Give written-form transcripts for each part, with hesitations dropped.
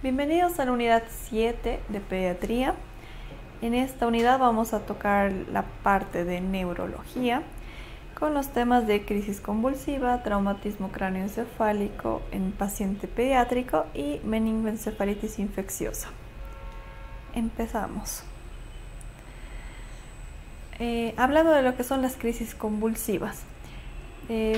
Bienvenidos a la unidad 7 de pediatría. En esta unidad vamos a tocar la parte de neurología con los temas de crisis convulsiva, traumatismo cráneoencefálico en paciente pediátrico y meningoencefalitis infecciosa. Empezamos. Hablando de lo que son las crisis convulsivas.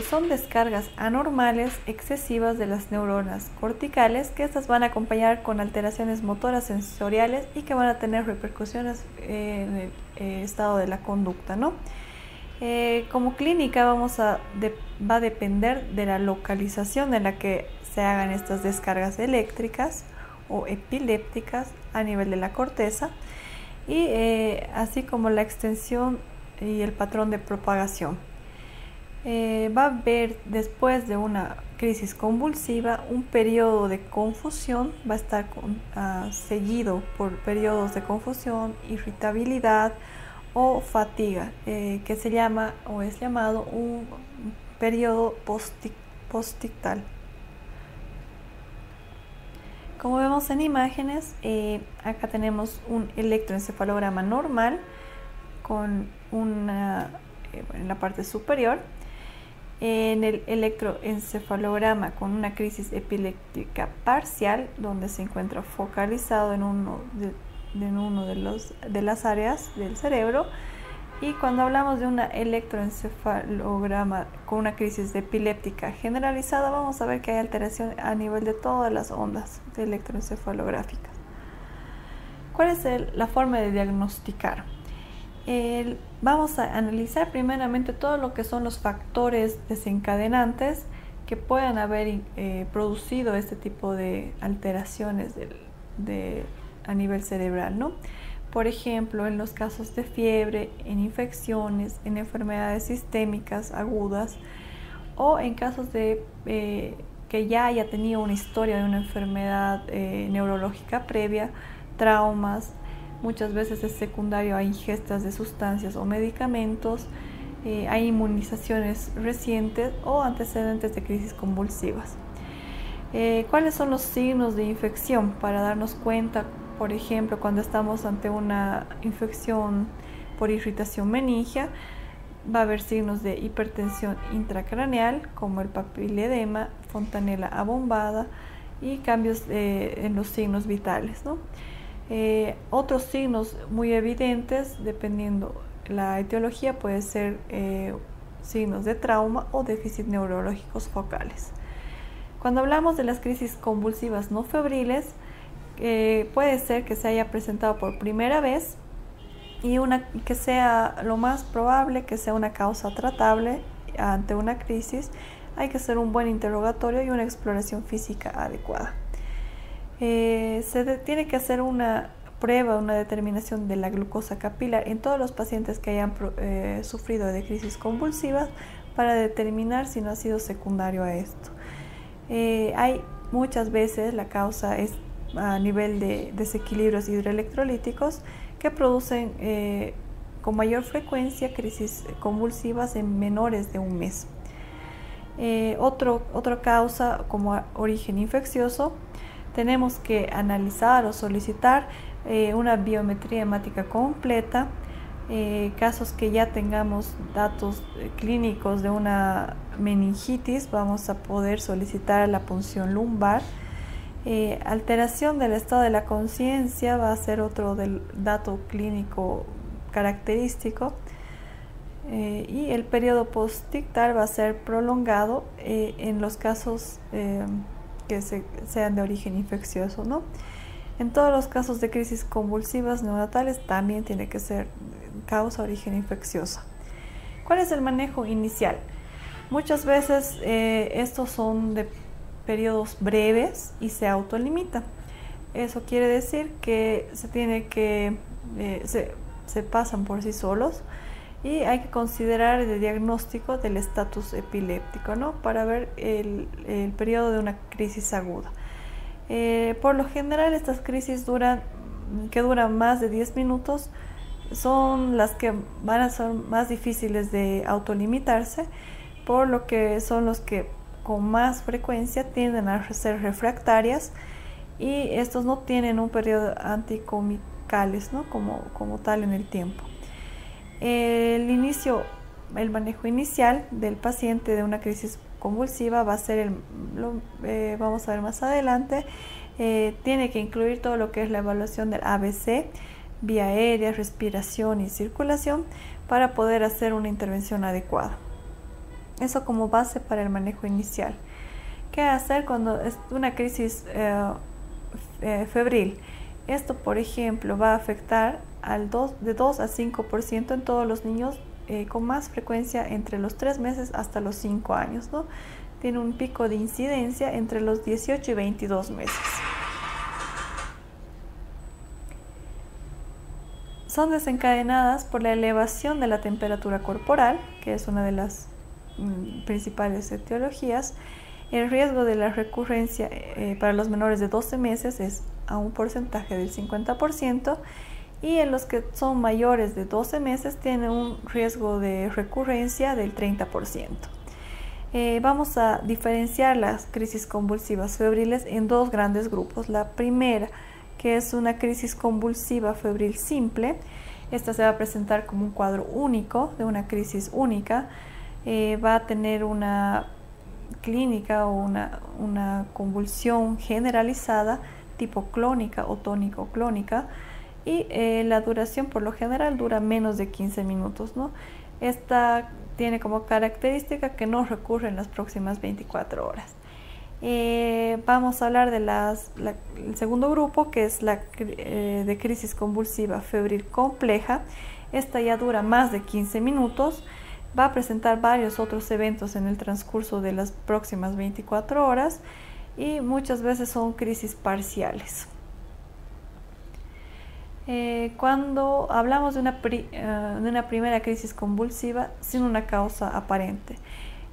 Son descargas anormales excesivas de las neuronas corticales, que estas van a acompañar con alteraciones motoras sensoriales y que van a tener repercusiones en el estado de la conducta, ¿no? Como clínica va a depender de la localización en la que se hagan estas descargas eléctricas o epilépticas a nivel de la corteza y así como la extensión y el patrón de propagación. Va a haber después de una crisis convulsiva un periodo de confusión, va a estar seguido por periodos de confusión, irritabilidad o fatiga, que se llama o es llamado un periodo postictal. Como vemos en imágenes, acá tenemos un electroencefalograma normal con en la parte superior. En el electroencefalograma con una crisis epiléptica parcial, donde se encuentra focalizado en uno de las áreas del cerebro. Y cuando hablamos de una electroencefalograma con una crisis epiléptica generalizada, vamos a ver que hay alteración a nivel de todas las ondas electroencefalográficas. ¿Cuál es la forma de diagnosticar? Vamos a analizar primeramente todo lo que son los factores desencadenantes que puedan haber producido este tipo de alteraciones a nivel cerebral, ¿no? Por ejemplo, en los casos de fiebre, en infecciones, en enfermedades sistémicas agudas o en casos de que ya haya tenido una historia de una enfermedad neurológica previa, traumas. Muchas veces es secundario a ingestas de sustancias o medicamentos, hay inmunizaciones recientes o antecedentes de crisis convulsivas. ¿Cuáles son los signos de infección? Para darnos cuenta, por ejemplo, cuando estamos ante una infección por irritación meningia, va a haber signos de hipertensión intracraneal como el papiledema, fontanela abombada y cambios en los signos vitales, ¿no? Otros signos muy evidentes, dependiendo la etiología, puede ser signos de trauma o déficit neurológicos focales. Cuando hablamos de las crisis convulsivas no febriles, puede ser que se haya presentado por primera vez y que sea lo más probable que sea una causa tratable ante una crisis. Hay que hacer un buen interrogatorio y una exploración física adecuada. Tiene que hacer una prueba, una determinación de la glucosa capilar en todos los pacientes que hayan sufrido de crisis convulsivas para determinar si no ha sido secundario a esto. Hay muchas veces la causa es a nivel de desequilibrios hidroelectrolíticos que producen con mayor frecuencia crisis convulsivas en menores de un mes. Otra causa como origen infeccioso, tenemos que analizar o solicitar una biometría hemática completa. Casos que ya tengamos datos clínicos de una meningitis, vamos a poder solicitar la punción lumbar. Alteración del estado de la conciencia va a ser otro del dato clínico característico. Y el periodo postictal va a ser prolongado en los casos que sean de origen infeccioso, ¿no? En todos los casos de crisis convulsivas neonatales también tiene que ser causa origen infecciosa. ¿Cuál es el manejo inicial? Muchas veces estos son de periodos breves y se autolimita. Eso quiere decir que se pasan por sí solos y hay que considerar el diagnóstico del estatus epiléptico, ¿no? Para ver el periodo de una crisis aguda. Por lo general estas crisis que duran más de 10 minutos son las que van a ser más difíciles de autolimitarse, por lo que son los que con más frecuencia tienden a ser refractarias y estos no tienen un periodo anticomicales, ¿no? como tal en el tiempo. El manejo inicial del paciente de una crisis convulsiva va a ser, vamos a ver más adelante, tiene que incluir todo lo que es la evaluación del ABC, vía aérea, respiración y circulación, para poder hacer una intervención adecuada. Eso como base para el manejo inicial. ¿Qué hacer cuando es una crisis febril? Esto, por ejemplo, va a afectar de 2 a 5% en todos los niños, con más frecuencia entre los 3 meses hasta los 5 años, ¿no? Tiene un pico de incidencia entre los 18 y 22 meses. Son desencadenadas por la elevación de la temperatura corporal, que es una de las principales etiologías. El riesgo de la recurrencia para los menores de 12 meses es a un porcentaje del 50%, y en los que son mayores de 12 meses tiene un riesgo de recurrencia del 30%. Vamos a diferenciar las crisis convulsivas febriles en dos grandes grupos. La primera, que es una crisis convulsiva febril simple. Esta se va a presentar como un cuadro único, de una crisis única. Va a tener una clínica o una convulsión generalizada tipo clónica o tónico-clónica, y la duración por lo general dura menos de 15 minutos, ¿no? Esta tiene como característica que no recurre en las próximas 24 horas. Vamos a hablar de el segundo grupo, que es la de crisis convulsiva febril compleja. Esta ya dura más de 15 minutos, va a presentar varios otros eventos en el transcurso de las próximas 24 horas y muchas veces son crisis parciales. Cuando hablamos de una primera crisis convulsiva sin una causa aparente,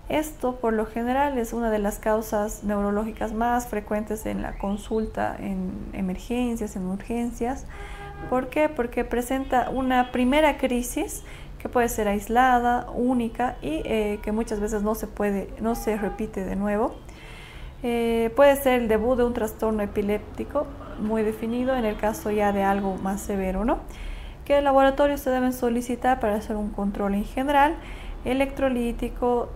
esto por lo general es una de las causas neurológicas más frecuentes en la consulta, en emergencias, en urgencias. ¿Por qué? Porque presenta una primera crisis que puede ser aislada, única, y que muchas veces no se repite de nuevo. Puede ser el debut de un trastorno epiléptico muy definido en el caso ya de algo más severo, ¿no? Que laboratorios se deben solicitar para hacer un control en general, electrolitos,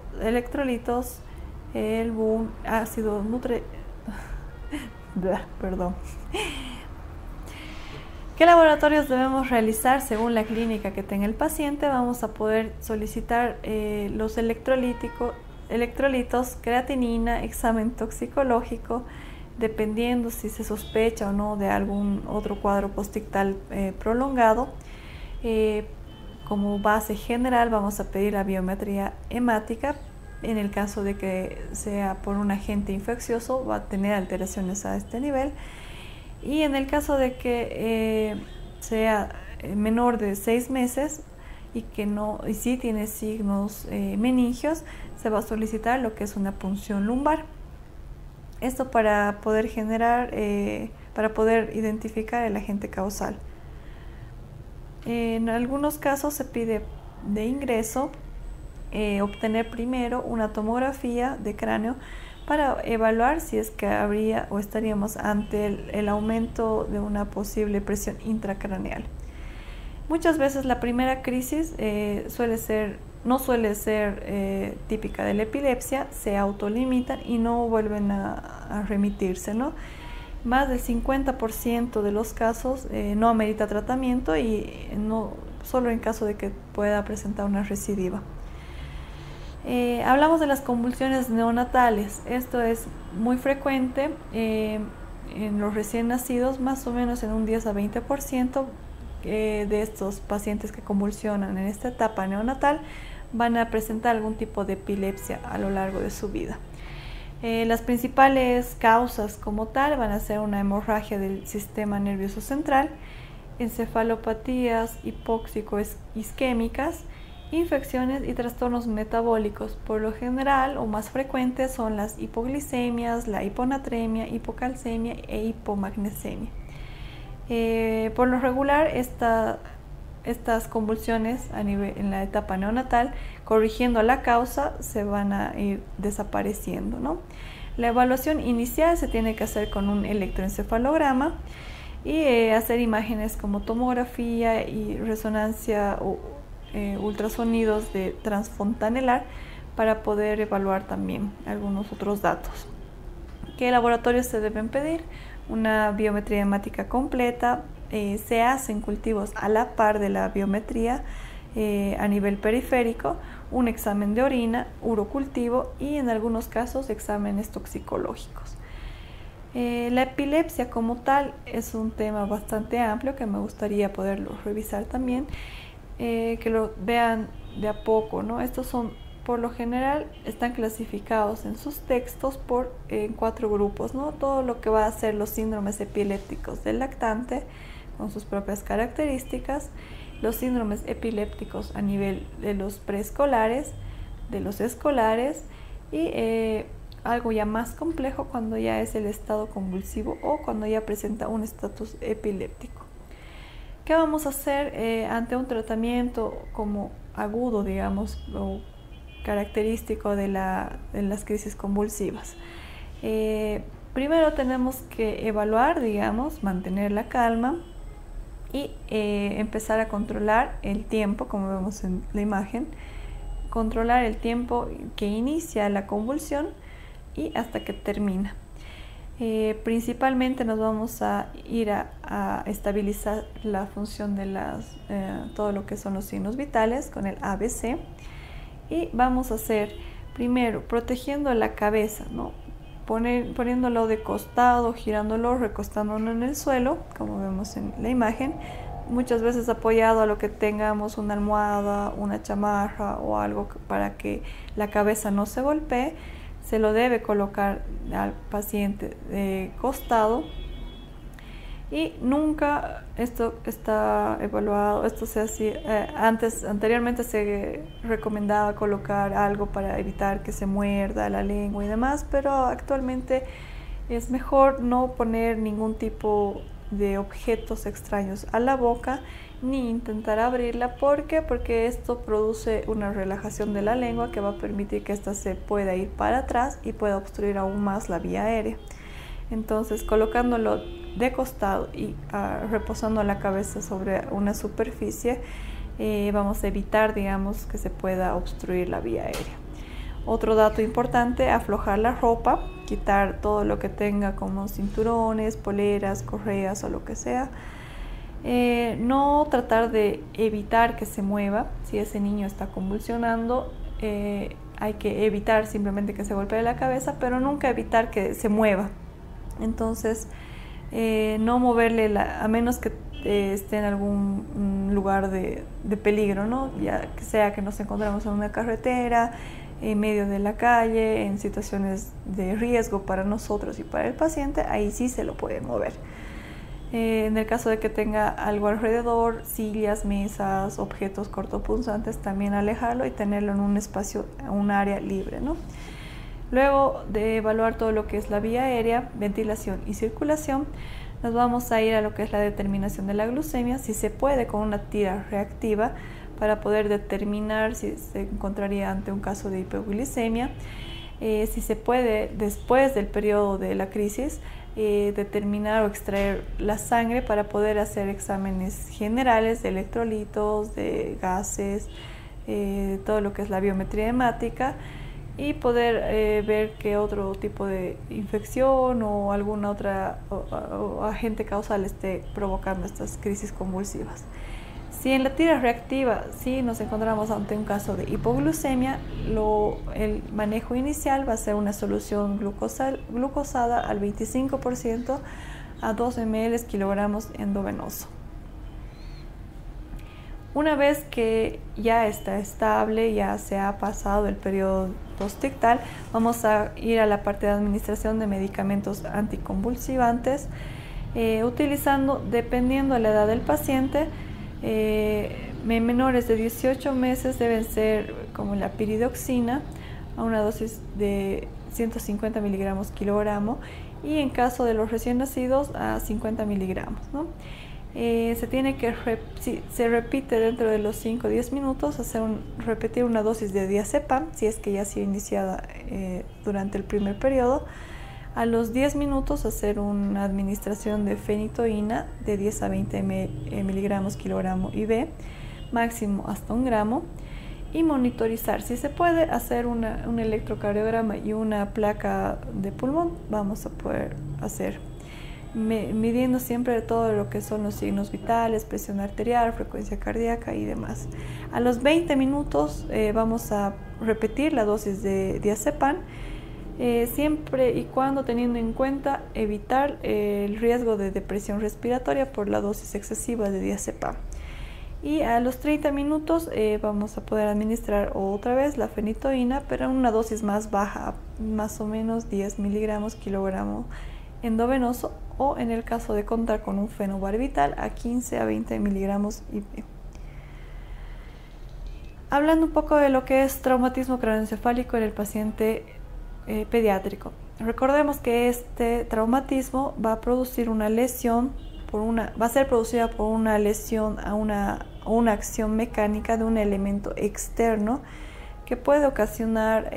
el ácido perdón. ¿Qué laboratorios debemos realizar según la clínica que tenga el paciente? Vamos a poder solicitar los electrolitos, creatinina, examen toxicológico, dependiendo si se sospecha o no de algún otro cuadro postictal prolongado. Como base general vamos a pedir la biometría hemática. En el caso de que sea por un agente infeccioso, va a tener alteraciones a este nivel. Y en el caso de que sea menor de 6 meses y sí tiene signos meningios, se va a solicitar lo que es una punción lumbar. Esto para poder identificar el agente causal. En algunos casos se pide de ingreso obtener primero una tomografía de cráneo para evaluar si es que habría o estaríamos ante el aumento de una posible presión intracraneal. Muchas veces la primera crisis no suele ser típica de la epilepsia, se autolimitan y no vuelven a remitirse, ¿no? Más del 50% de los casos no amerita tratamiento y no solo en caso de que pueda presentar una recidiva. Hablamos de las convulsiones neonatales. Esto es muy frecuente en los recién nacidos, más o menos en un 10 a 20% de estos pacientes que convulsionan en esta etapa neonatal van a presentar algún tipo de epilepsia a lo largo de su vida. Las principales causas como tal van a ser una hemorragia del sistema nervioso central, encefalopatías hipóxico-isquémicas, infecciones y trastornos metabólicos. Por lo general o más frecuentes son las hipoglicemias, la hiponatremia, hipocalcemia e hipomagnesemia. Por lo regular estas convulsiones en la etapa neonatal, corrigiendo la causa, se van a ir desapareciendo, ¿no? La evaluación inicial se tiene que hacer con un electroencefalograma y hacer imágenes como tomografía y resonancia o ultrasonidos de transfontanelar para poder evaluar también algunos otros datos. ¿Qué laboratorios se deben pedir? Una biometría hemática completa. Se hacen cultivos a la par de la biometría a nivel periférico, un examen de orina, urocultivo y en algunos casos exámenes toxicológicos. La epilepsia como tal es un tema bastante amplio que me gustaría poderlo revisar también, que lo vean de a poco, ¿no? Estos son, por lo general, están clasificados en sus textos en 4 grupos, ¿no? Todo lo que va a ser los síndromes epilépticos del lactante, con sus propias características, los síndromes epilépticos a nivel de los preescolares, de los escolares y algo ya más complejo cuando ya es el estado convulsivo o cuando ya presenta un estatus epiléptico. ¿Qué vamos a hacer ante un tratamiento como agudo, digamos, o característico de las crisis convulsivas? Primero tenemos que evaluar, digamos, mantener la calma y empezar a controlar el tiempo, como vemos en la imagen, controlar el tiempo que inicia la convulsión y hasta que termina. Principalmente nos vamos a ir a estabilizar la función de todo lo que son los signos vitales con el ABC y vamos a hacer primero protegiendo la cabeza, ¿no? Poniéndolo de costado, girándolo, recostándolo en el suelo, como vemos en la imagen, muchas veces apoyado a lo que tengamos una almohada, una chamarra o algo para que la cabeza no se golpee. Se lo debe colocar al paciente de costado y nunca, esto está evaluado, esto se hacía, anteriormente se recomendaba colocar algo para evitar que se muerda la lengua y demás, pero actualmente es mejor no poner ningún tipo de objetos extraños a la boca ni intentar abrirla. ¿Por qué? Porque esto produce una relajación de la lengua que va a permitir que ésta se pueda ir para atrás y pueda obstruir aún más la vía aérea. Entonces, colocándolo de costado y reposando la cabeza sobre una superficie, vamos a evitar, digamos, que se pueda obstruir la vía aérea. Otro dato importante, aflojar la ropa, quitar todo lo que tenga como cinturones, poleras, correas o lo que sea. No tratar de evitar que se mueva. Si ese niño está convulsionando, hay que evitar simplemente que se golpee la cabeza, pero nunca evitar que se mueva. Entonces, no moverle, a menos que esté en algún lugar de peligro, ¿no? Ya que sea que nos encontramos en una carretera, en medio de la calle, en situaciones de riesgo para nosotros y para el paciente, ahí sí se lo puede mover. En el caso de que tenga algo alrededor, sillas, mesas, objetos cortopunzantes, también alejarlo y tenerlo en un espacio, un área libre, ¿no? Luego de evaluar todo lo que es la vía aérea, ventilación y circulación, nos vamos a ir a lo que es la determinación de la glucemia, si se puede con una tira reactiva para poder determinar si se encontraría ante un caso de hipoglicemia, si se puede después del periodo de la crisis determinar o extraer la sangre para poder hacer exámenes generales de electrolitos, de gases, todo lo que es la biometría hemática y poder ver qué otro tipo de infección o alguna otra o agente causal esté provocando estas crisis convulsivas. Si en la tira reactiva sí nos encontramos ante un caso de hipoglucemia, el manejo inicial va a ser una solución glucosada al 25% a 2 ml kilogramos endovenoso. Una vez que ya está estable, ya se ha pasado el periodo postictal, vamos a ir a la parte de administración de medicamentos anticonvulsivantes, utilizando, dependiendo de la edad del paciente, menores de 18 meses deben ser como la piridoxina a una dosis de 150 miligramos kilogramo y en caso de los recién nacidos a 50 miligramos, ¿no? Si se repite dentro de los 5 o 10 minutos, repetir una dosis de diazepam, si es que ya ha sido iniciada durante el primer periodo. A los 10 minutos hacer una administración de fenitoína de 10 a 20 miligramos kilogramo IV, máximo hasta 1 gramo, y monitorizar. Si se puede hacer un electrocardiograma y una placa de pulmón, vamos a poder hacer, midiendo siempre todo lo que son los signos vitales, presión arterial, frecuencia cardíaca y demás. A los 20 minutos vamos a repetir la dosis de diazepam, siempre y cuando teniendo en cuenta evitar el riesgo de depresión respiratoria por la dosis excesiva de diazepam. Y a los 30 minutos vamos a poder administrar otra vez la fenitoína, pero en una dosis más baja, más o menos 10 miligramos kilogramo endovenoso, o en el caso de contar con un fenobarbital a 15 a 20 miligramos IV. Hablando un poco de lo que es traumatismo craneoencefálico en el paciente pediátrico. Recordemos que este traumatismo va a producir una lesión, va a ser producida por una lesión a una acción mecánica de un elemento externo que puede ocasionar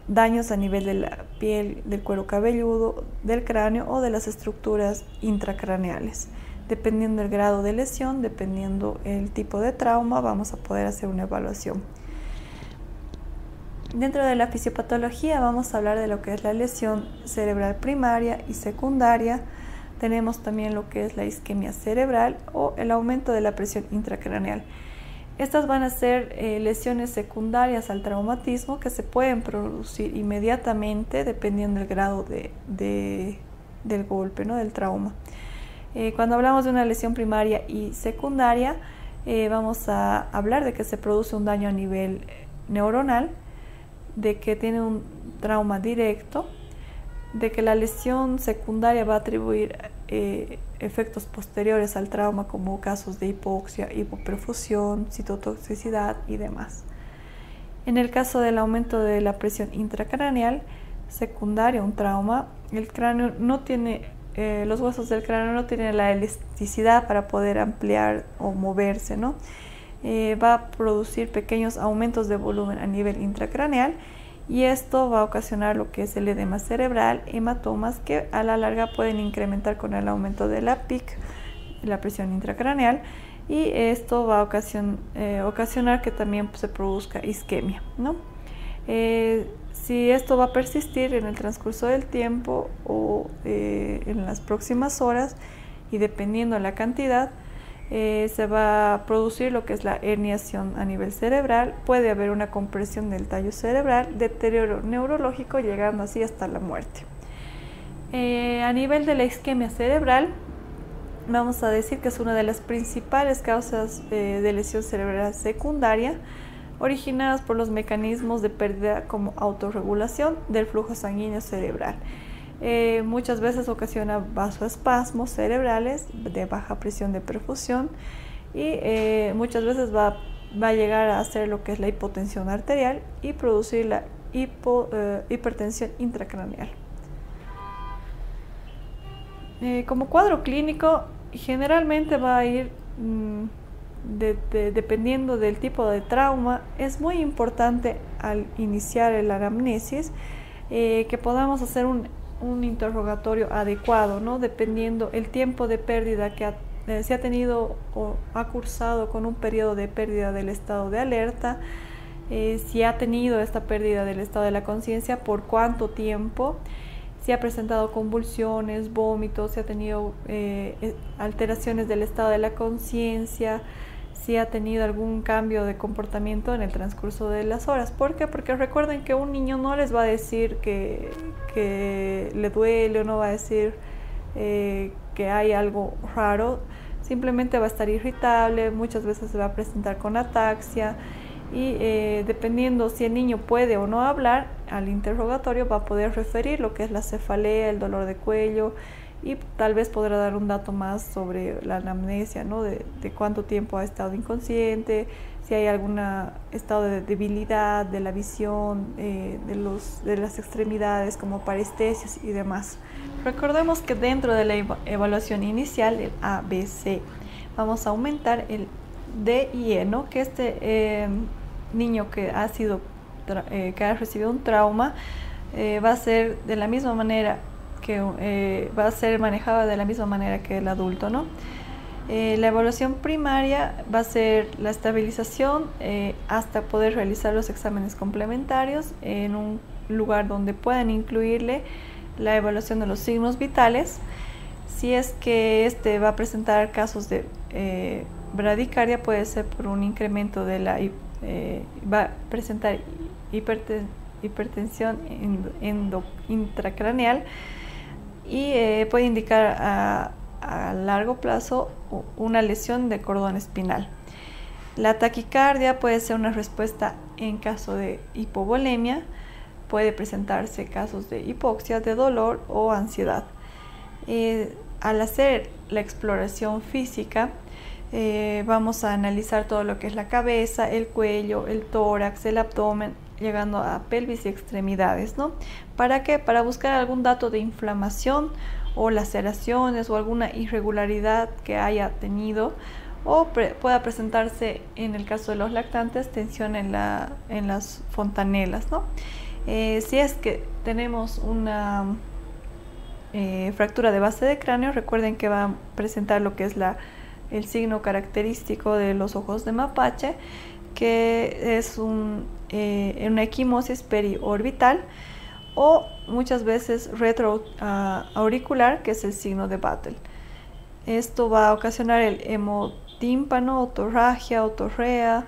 daños a nivel de la piel, del cuero cabelludo, del cráneo o de las estructuras intracraneales. Dependiendo del grado de lesión, dependiendo el tipo de trauma, vamos a poder hacer una evaluación. Dentro de la fisiopatología vamos a hablar de lo que es la lesión cerebral primaria y secundaria. Tenemos también lo que es la isquemia cerebral o el aumento de la presión intracraneal. Estas van a ser lesiones secundarias al traumatismo que se pueden producir inmediatamente dependiendo del grado del golpe, ¿no? Del trauma. Cuando hablamos de una lesión primaria y secundaria, vamos a hablar de que se produce un daño a nivel neuronal, de que tiene un trauma directo, de que la lesión secundaria va a atribuir efectos posteriores al trauma como casos de hipoxia, hipoperfusión, citotoxicidad y demás. En el caso del aumento de la presión intracraneal secundaria a un trauma, el cráneo no tiene, los huesos del cráneo no tienen la elasticidad para poder ampliar o moverse, ¿no? Va a producir pequeños aumentos de volumen a nivel intracraneal, y esto va a ocasionar lo que es el edema cerebral, hematomas que a la larga pueden incrementar con el aumento de la PIC, la presión intracraneal, y esto va a ocasionar que también se produzca isquemia, ¿no? Si esto va a persistir en el transcurso del tiempo o en las próximas horas, y dependiendo de la cantidad, se va a producir lo que es la herniación a nivel cerebral, puede haber una compresión del tallo cerebral, deterioro neurológico, llegando así hasta la muerte. A nivel de la isquemia cerebral, vamos a decir que es una de las principales causas de lesión cerebral secundaria, originadas por los mecanismos de pérdida como autorregulación del flujo sanguíneo cerebral. Muchas veces ocasiona vasoespasmos cerebrales de baja presión de perfusión, y muchas veces va a llegar a hacer lo que es la hipotensión arterial y producir la hipertensión intracraneal. Como cuadro clínico, generalmente va a ir dependiendo del tipo de trauma. Es muy importante al iniciar el anamnesis que podamos hacer un interrogatorio adecuado, ¿no? Dependiendo el tiempo de pérdida que se ha tenido o ha cursado con un periodo de pérdida del estado de alerta, si ha tenido esta pérdida del estado de la conciencia, por cuánto tiempo, si ha presentado convulsiones, vómitos, si ha tenido alteraciones del estado de la conciencia, si ha tenido algún cambio de comportamiento en el transcurso de las horas. ¿Por qué? Porque recuerden que un niño no les va a decir que le duele, o no va a decir que hay algo raro, simplemente va a estar irritable, muchas veces se va a presentar con ataxia, y dependiendo si el niño puede o no hablar, al interrogatorio va a poder referir lo que es la cefalea, el dolor de cuello, y tal vez podrá dar un dato más sobre la anamnesia, ¿no? De cuánto tiempo ha estado inconsciente, si hay algún estado de debilidad de la visión, de las extremidades como parestesias y demás. Recordemos que dentro de la evaluación inicial, el ABC, vamos a aumentar el D y E, ¿no? Que este niño que ha recibido un trauma va a ser de la misma manera que va a ser manejado de la misma manera que el adulto, ¿no? La evaluación primaria va a ser la estabilización hasta poder realizar los exámenes complementarios en un lugar donde puedan incluirle la evaluación de los signos vitales. Si es que este va a presentar casos de bradicardia, puede ser por un incremento de va a presentar hipertensión intracraneal y puede indicar a largo plazo una lesión del cordón espinal. La taquicardia puede ser una respuesta en caso de hipovolemia, puede presentarse casos de hipoxia, de dolor o ansiedad. Al hacer la exploración física, vamos a analizar todo lo que es la cabeza, el cuello, el tórax, el abdomen, llegando a pelvis y extremidades, ¿no? ¿Para qué? Para buscar algún dato de inflamación o laceraciones o alguna irregularidad que haya tenido, o pueda presentarse, en el caso de los lactantes, tensión en las fontanelas, ¿no? Si es que tenemos una fractura de base de cráneo, recuerden que va a presentar lo que es el signo característico de los ojos de mapache, que es una equimosis periorbital, o muchas veces retroauricular, que es el signo de Battle. Esto va a ocasionar el hemotímpano, otorragia, otorrea.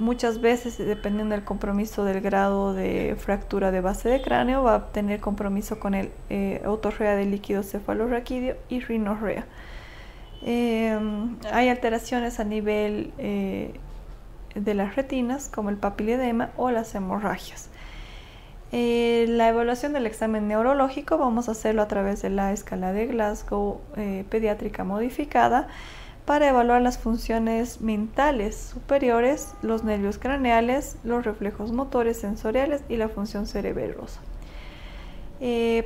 Muchas veces, dependiendo del compromiso del grado de fractura de base de cráneo, va a tener compromiso con el otorrea del líquido cefalorraquídeo y rinorrea. Hay alteraciones a nivel de las retinas, como el papiledema o las hemorragias. La evaluación del examen neurológico vamos a hacerlo a través de la escala de Glasgow pediátrica modificada, para evaluar las funciones mentales superiores, los nervios craneales, los reflejos motores sensoriales y la función cerebrosa.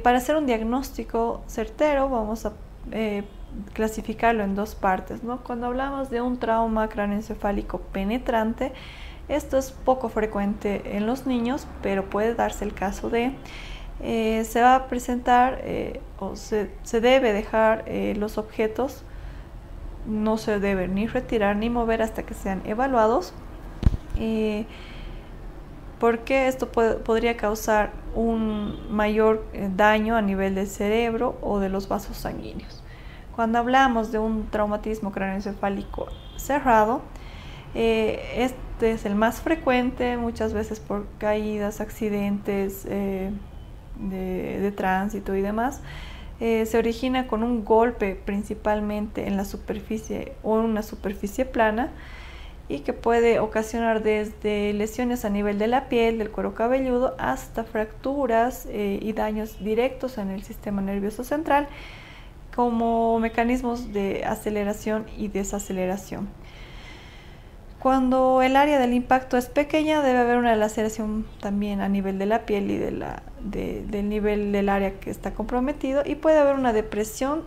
Para hacer un diagnóstico certero vamos a clasificarlo en dos partes, ¿no? Cuando hablamos de un trauma cráneoencefálico penetrante, esto es poco frecuente en los niños, pero puede darse el caso de se va a presentar o se debe dejar los objetos, no se deben ni retirar ni mover hasta que sean evaluados, porque esto podría causar un mayor daño a nivel del cerebro o de los vasos sanguíneos. Cuando hablamos de un traumatismo cráneoencefálico cerrado, este es el más frecuente, muchas veces por caídas, accidentes de tránsito y demás. Se origina con un golpe principalmente en la superficie o en una superficie plana, y que puede ocasionar desde lesiones a nivel de la piel, del cuero cabelludo, hasta fracturas y daños directos en el sistema nervioso central, como mecanismos de aceleración y desaceleración. Cuando el área del impacto es pequeña, debe haber una laceración también a nivel de la piel y del nivel del área que está comprometido, y puede haber una depresión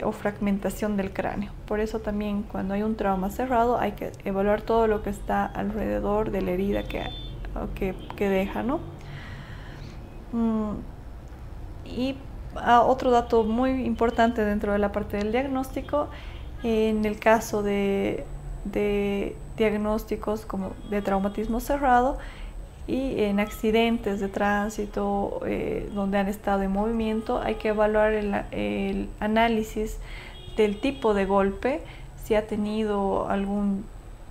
o fragmentación del cráneo. Por eso también, cuando hay un trauma cerrado, hay que evaluar todo lo que está alrededor de la herida que deja, ¿no? Y otro dato muy importante dentro de la parte del diagnóstico, en el caso de diagnósticos como de traumatismo cerrado y en accidentes de tránsito donde han estado en movimiento, hay que evaluar el análisis del tipo de golpe, si ha tenido algún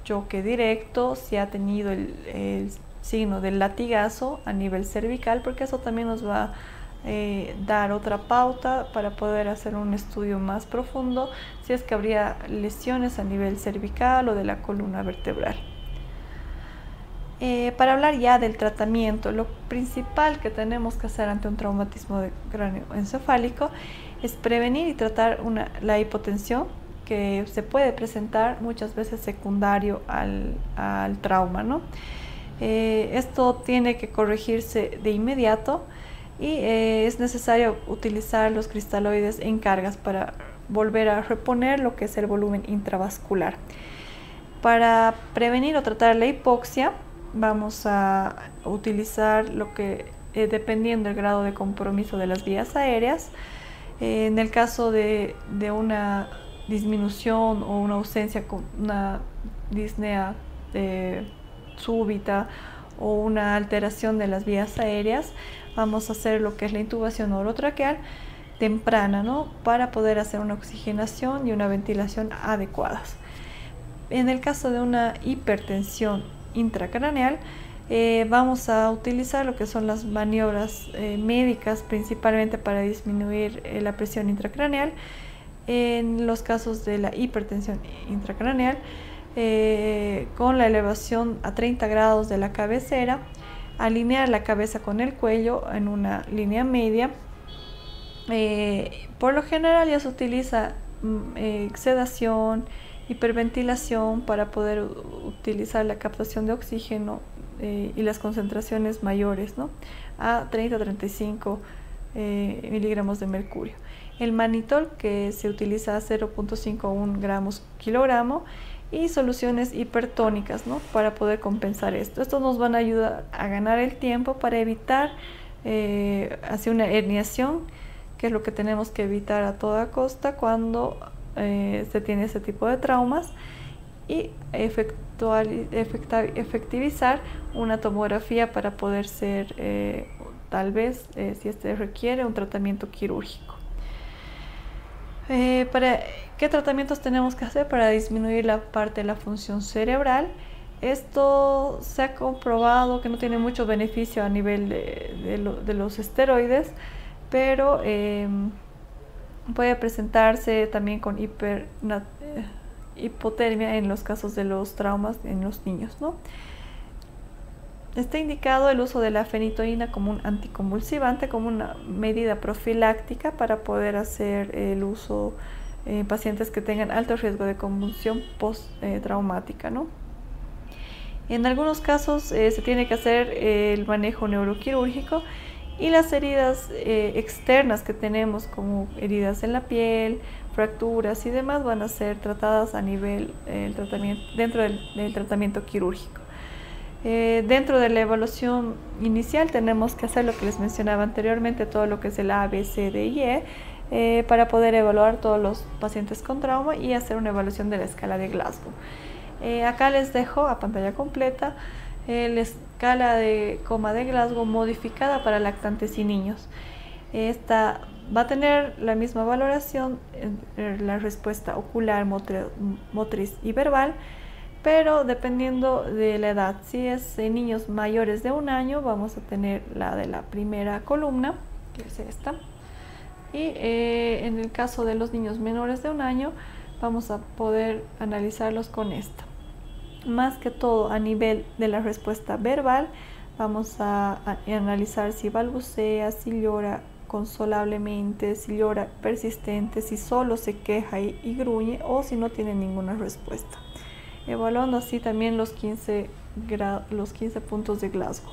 choque directo, si ha tenido el signo del latigazo a nivel cervical, porque eso también nos va a dar otra pauta para poder hacer un estudio más profundo si es que habría lesiones a nivel cervical o de la columna vertebral. Para hablar ya del tratamiento, lo principal que tenemos que hacer ante un traumatismo de cráneo encefálico es prevenir y tratar la hipotensión, que se puede presentar muchas veces secundario al trauma, ¿no? Esto tiene que corregirse de inmediato y es necesario utilizar los cristaloides en cargas para volver a reponer lo que es el volumen intravascular. Para prevenir o tratar la hipoxia, vamos a utilizar lo que, dependiendo del grado de compromiso de las vías aéreas, en el caso de una disminución o una ausencia con una disnea súbita o una alteración de las vías aéreas, vamos a hacer lo que es la intubación orotraqueal temprana, ¿no? Para poder hacer una oxigenación y una ventilación adecuadas. En el caso de una hipertensión intracraneal, vamos a utilizar lo que son las maniobras médicas, principalmente para disminuir la presión intracraneal. En los casos de la hipertensión intracraneal, con la elevación a 30 grados de la cabecera, alinear la cabeza con el cuello en una línea media. Por lo general ya se utiliza sedación, hiperventilación para poder utilizar la captación de oxígeno y las concentraciones mayores, ¿no? A 30-35 miligramos de mercurio. El mannitol, que se utiliza a 0.51 gramos kilogramo, y soluciones hipertónicas, ¿no? Para poder compensar esto. Estos nos van a ayudar a ganar el tiempo para evitar así una herniación, que es lo que tenemos que evitar a toda costa cuando se tiene ese tipo de traumas, y efectivizar una tomografía para poder ser tal vez, si este requiere, un tratamiento quirúrgico. ¿Qué tratamientos tenemos que hacer para disminuir la parte de la función cerebral? Esto se ha comprobado que no tiene mucho beneficio a nivel de los esteroides, pero puede presentarse también con hipotermia en los casos de los traumas en los niños, ¿no? Está indicado el uso de la fenitoína como un anticonvulsivante, como una medida profiláctica para poder hacer el uso en pacientes que tengan alto riesgo de convulsión post-traumática, ¿no? En algunos casos se tiene que hacer el manejo neuroquirúrgico, y las heridas externas que tenemos, como heridas en la piel, fracturas y demás, van a ser tratadas a nivel dentro del tratamiento quirúrgico. Dentro de la evaluación inicial tenemos que hacer lo que les mencionaba anteriormente, todo lo que es el A, B, C, D y E, para poder evaluar todos los pacientes con trauma y hacer una evaluación de la escala de Glasgow. Acá les dejo a pantalla completa la escala de coma de Glasgow modificada para lactantes y niños. Esta va a tener la misma valoración en la respuesta ocular, motriz y verbal, pero dependiendo de la edad. Si es en niños mayores de 1 año, vamos a tener la de la primera columna, que es esta, y en el caso de los niños menores de 1 año, vamos a poder analizarlos con esta. Más que todo a nivel de la respuesta verbal, vamos a analizar si balbucea, si llora consolablemente, si llora persistente, si solo se queja y gruñe, o si no tiene ninguna respuesta, evaluando así también los 15 puntos de Glasgow.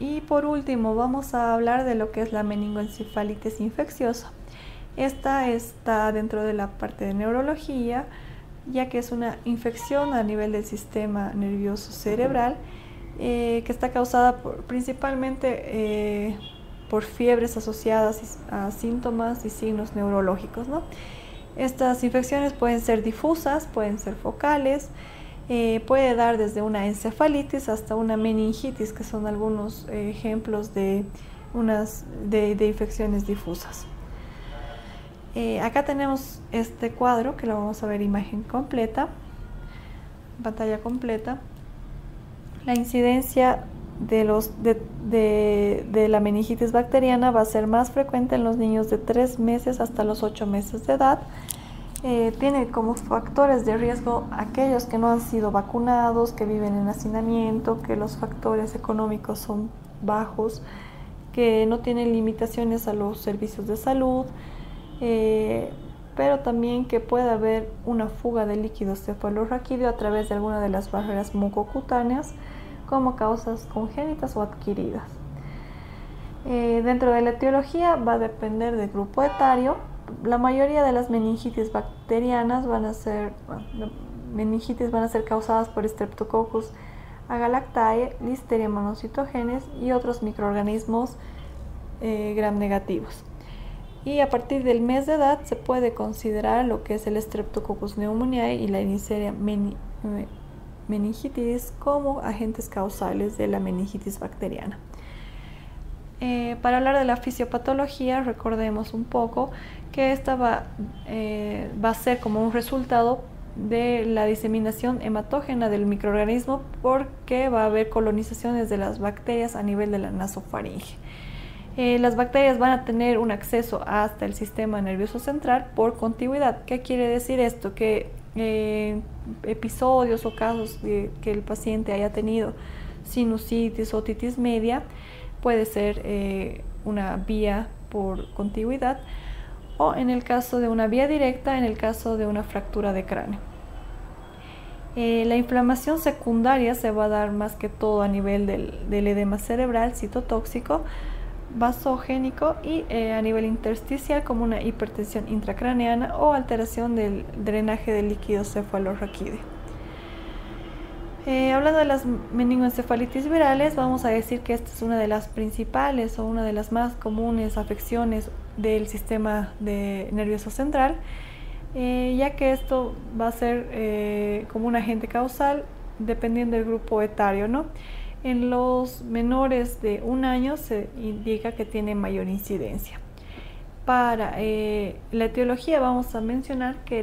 Y por último vamos a hablar de lo que es la meningoencefalitis infecciosa. Esta está dentro de la parte de neurología, ya que es una infección a nivel del sistema nervioso cerebral, que está causada principalmente por fiebres asociadas a síntomas y signos neurológicos, ¿no? Estas infecciones pueden ser difusas, pueden ser focales, puede dar desde una encefalitis hasta una meningitis, que son algunos ejemplos de infecciones difusas. Acá tenemos este cuadro que lo vamos a ver imagen completa, pantalla completa. La incidencia de la meningitis bacteriana va a ser más frecuente en los niños de 3 meses hasta los 8 meses de edad. Tiene como factores de riesgo aquellos que no han sido vacunados, que viven en hacinamiento, que los factores económicos son bajos, que no tienen limitaciones a los servicios de salud, pero también que puede haber una fuga de líquido cefalorraquídeo a través de alguna de las barreras mucocutáneas como causas congénitas o adquiridas. Dentro de la etiología va a depender del grupo etario. La mayoría de las meningitis bacterianas van a ser causadas por Streptococcus agalactiae, Listeria monocytogenes y otros microorganismos gram negativos. Y a partir del mes de edad se puede considerar lo que es el Streptococcus pneumoniae y la Neisseria meningitis como agentes causales de la meningitis bacteriana. Para hablar de la fisiopatología, recordemos un poco que esta va a ser como un resultado de la diseminación hematógena del microorganismo, porque va a haber colonizaciones de las bacterias a nivel de la nasofaringe. Las bacterias van a tener un acceso hasta el sistema nervioso central por contigüidad. ¿Qué quiere decir esto? Que episodios o casos que el paciente haya tenido sinusitis o otitis media puede ser una vía por contigüidad, o en el caso de una vía directa, en el caso de una fractura de cráneo. La inflamación secundaria se va a dar más que todo a nivel del edema cerebral citotóxico, vasogénico y a nivel intersticial como una hipertensión intracraneana o alteración del drenaje del líquido cefalorraquídeo. Hablando de las meningoencefalitis virales, vamos a decir que esta es una de las principales o una de las más comunes afecciones del sistema nervioso central, ya que esto va a ser como un agente causal dependiendo del grupo etario, ¿no? En los menores de 1 año se indica que tiene mayor incidencia. Para la etiología vamos a mencionar que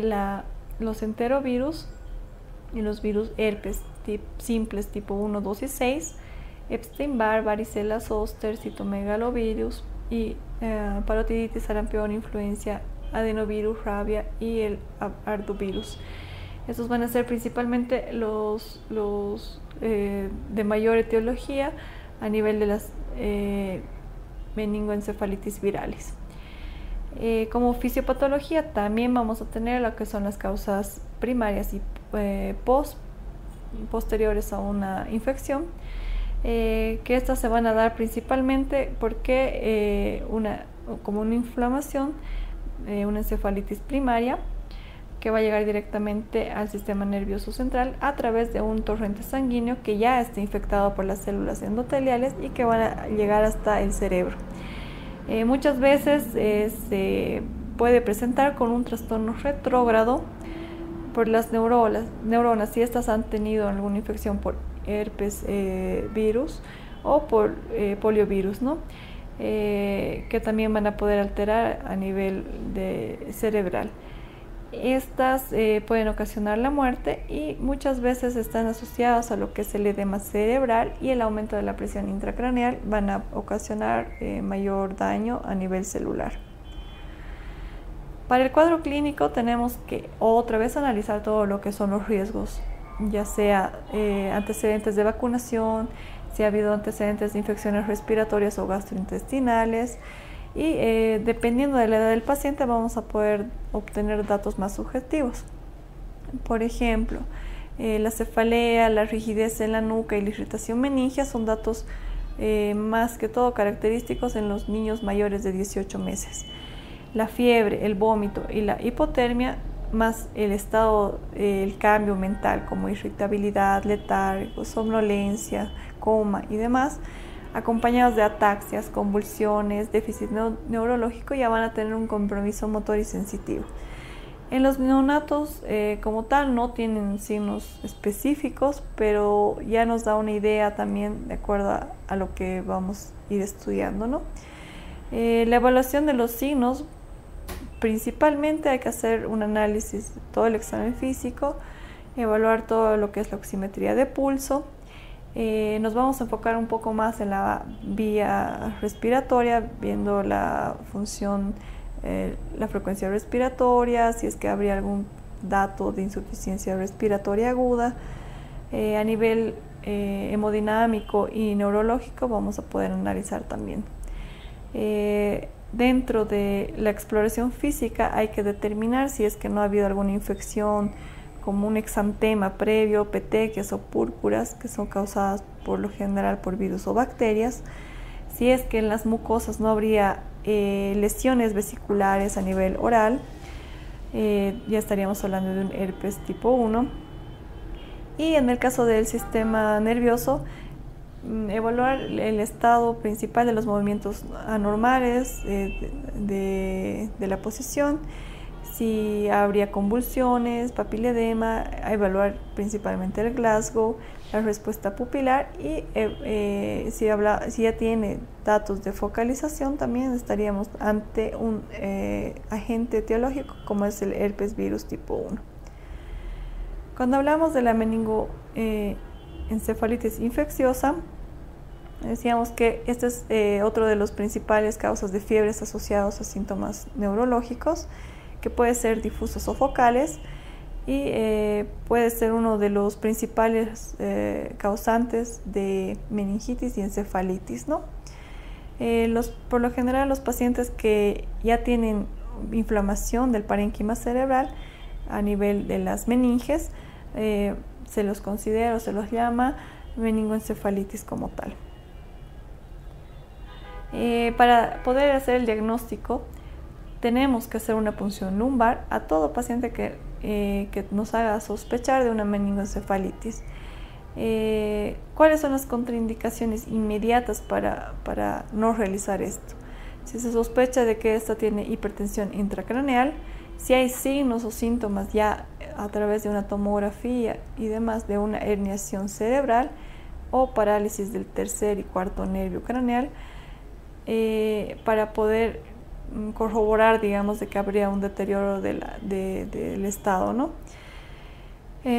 los enterovirus y los virus herpes simples tipo 1, 2 y 6, Epstein-Barr, varicela zoster, citomegalovirus y parotiditis, sarampión, influencia, adenovirus, rabia y el arduvirus. Estos van a ser principalmente los de mayor etiología a nivel de las meningoencefalitis virales. Como fisiopatología también vamos a tener lo que son las causas primarias y posteriores a una infección, que estas se van a dar principalmente porque como una inflamación, una encefalitis primaria que va a llegar directamente al sistema nervioso central a través de un torrente sanguíneo que ya está infectado por las células endoteliales y que van a llegar hasta el cerebro. Muchas veces se puede presentar con un trastorno retrógrado por las neuronas, si estas han tenido alguna infección por herpes virus o por poliovirus, ¿no? Que también van a poder alterar a nivel cerebral. Estas pueden ocasionar la muerte y muchas veces están asociadas a lo que es el edema cerebral y el aumento de la presión intracraneal, van a ocasionar mayor daño a nivel celular. Para el cuadro clínico tenemos que otra vez analizar todo lo que son los riesgos, ya sea antecedentes de vacunación, si ha habido antecedentes de infecciones respiratorias o gastrointestinales, y dependiendo de la edad del paciente vamos a poder obtener datos más subjetivos. Por ejemplo, la cefalea, la rigidez en la nuca y la irritación meningia son datos más que todo característicos en los niños mayores de 18 meses. La fiebre, el vómito y la hipotermia, más el cambio mental como irritabilidad, letargo, somnolencia, coma y demás, acompañados de ataxias, convulsiones, déficit neurológico, ya van a tener un compromiso motor y sensitivo. En los neonatos como tal no tienen signos específicos, pero ya nos da una idea también de acuerdo a lo que vamos a ir estudiando, ¿no? La evaluación de los signos, principalmente hay que hacer un análisis de todo el examen físico, evaluar todo lo que es la oximetría de pulso. Nos vamos a enfocar un poco más en la vía respiratoria, viendo la función, la frecuencia respiratoria, si es que habría algún dato de insuficiencia respiratoria aguda. A nivel hemodinámico y neurológico vamos a poder analizar también. Dentro de la exploración física hay que determinar si es que no ha habido alguna infección como un exantema previo, petequias o púrpuras que son causadas por lo general por virus o bacterias. Si es que en las mucosas no habría lesiones vesiculares a nivel oral, ya estaríamos hablando de un herpes tipo 1. Y en el caso del sistema nervioso, evaluar el estado principal de los movimientos anormales de la posición, si habría convulsiones, papiledema, a evaluar principalmente el Glasgow, la respuesta pupilar y si ya tiene datos de focalización, también estaríamos ante un agente etiológico como es el herpes virus tipo 1. Cuando hablamos de la meningoencefalitis infecciosa, decíamos que este es otro de los principales causas de fiebres asociados a síntomas neurológicos, que puede ser difusos o focales y puede ser uno de los principales causantes de meningitis y encefalitis, ¿no? Por lo general, los pacientes que ya tienen inflamación del parénquima cerebral a nivel de las meninges, se los considera o se los llama meningoencefalitis como tal. Para poder hacer el diagnóstico, tenemos que hacer una punción lumbar a todo paciente que nos haga sospechar de una meningoencefalitis. ¿Cuáles son las contraindicaciones inmediatas para no realizar esto? Si se sospecha de que esta tiene hipertensión intracraneal, si hay signos o síntomas ya a través de una tomografía y demás de una herniación cerebral o parálisis del tercer y cuarto nervio craneal, para poder corroborar, digamos, de que habría un deterioro del estado, ¿no?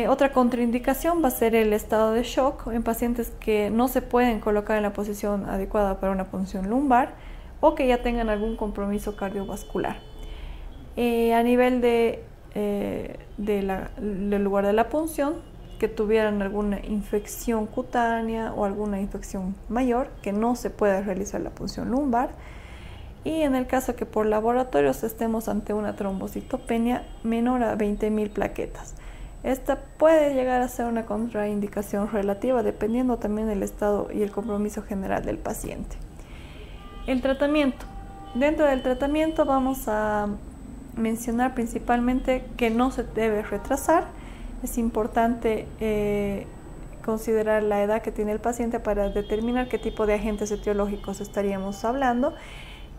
Otra contraindicación va a ser el estado de shock en pacientes que no se pueden colocar en la posición adecuada para una punción lumbar o que ya tengan algún compromiso cardiovascular. A nivel del lugar de la punción, que tuvieran alguna infección cutánea o alguna infección mayor, que no se pueda realizar la punción lumbar. Y en el caso que por laboratorios estemos ante una trombocitopenia menor a 20.000 plaquetas. Esta puede llegar a ser una contraindicación relativa dependiendo también del estado y el compromiso general del paciente. El tratamiento. Dentro del tratamiento vamos a mencionar principalmente que no se debe retrasar. Es importante considerar la edad que tiene el paciente para determinar qué tipo de agentes etiológicos estaríamos hablando,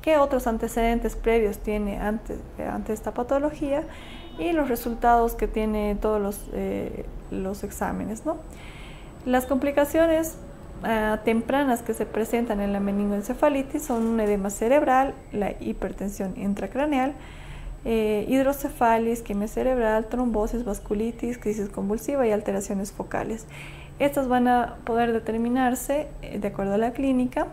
qué otros antecedentes previos tiene ante esta patología y los resultados que tiene todos los exámenes, ¿no? Las complicaciones tempranas que se presentan en la meningoencefalitis son un edema cerebral, la hipertensión intracraneal, hidrocefalis, isquemia cerebral, trombosis, vasculitis, crisis convulsiva y alteraciones focales. Estas van a poder determinarse de acuerdo a la clínica,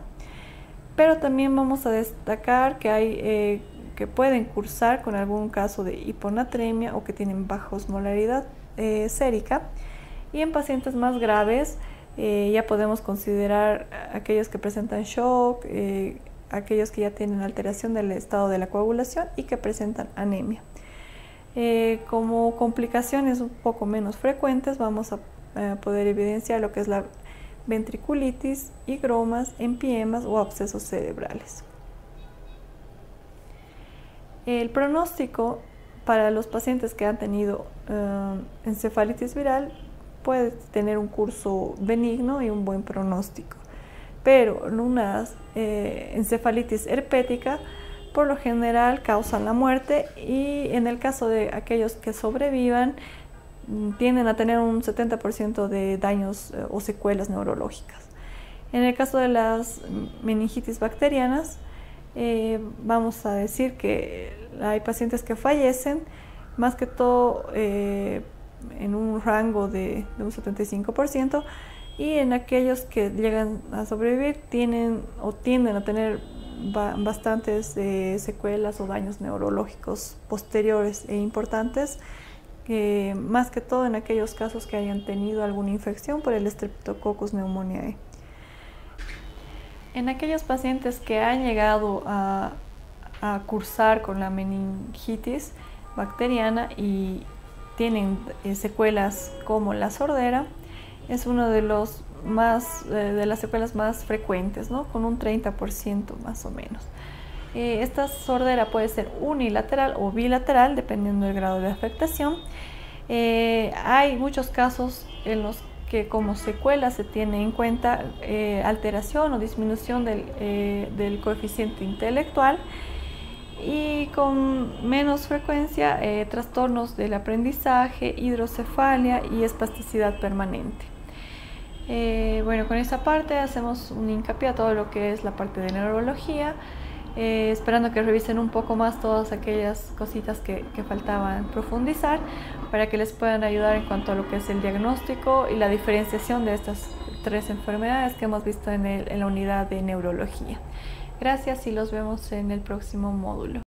pero también vamos a destacar que hay que pueden cursar con algún caso de hiponatremia o que tienen baja osmolaridad sérica, y en pacientes más graves ya podemos considerar aquellos que presentan shock, aquellos que ya tienen alteración del estado de la coagulación y que presentan anemia. Como complicaciones un poco menos frecuentes vamos a poder evidenciar lo que es la ventriculitis, higromas, empiemas o abscesos cerebrales. El pronóstico para los pacientes que han tenido encefalitis viral puede tener un curso benigno y un buen pronóstico, pero en una encefalitis herpética por lo general causan la muerte, y en el caso de aquellos que sobrevivan tienden a tener un 70% de daños o secuelas neurológicas. En el caso de las meningitis bacterianas, vamos a decir que hay pacientes que fallecen, más que todo en un rango de un 75%, y en aquellos que llegan a sobrevivir tienden a tener bastantes secuelas o daños neurológicos posteriores e importantes, más que todo en aquellos casos que hayan tenido alguna infección por el Streptococcus pneumoniae. En aquellos pacientes que han llegado a cursar con la meningitis bacteriana y tienen secuelas como la sordera, es uno de de las secuelas más frecuentes, ¿no? Con un 30% más o menos. Esta sordera puede ser unilateral o bilateral, dependiendo del grado de afectación. Hay muchos casos en los que como secuela se tiene en cuenta alteración o disminución del coeficiente intelectual, y con menos frecuencia trastornos del aprendizaje, hidrocefalia y espasticidad permanente. Bueno, con esta parte hacemos un hincapié a todo lo que es la parte de neurología, esperando que revisen un poco más todas aquellas cositas que faltaban profundizar, para que les puedan ayudar en cuanto a lo que es el diagnóstico y la diferenciación de estas 3 enfermedades que hemos visto en la unidad de neurología. Gracias y los vemos en el próximo módulo.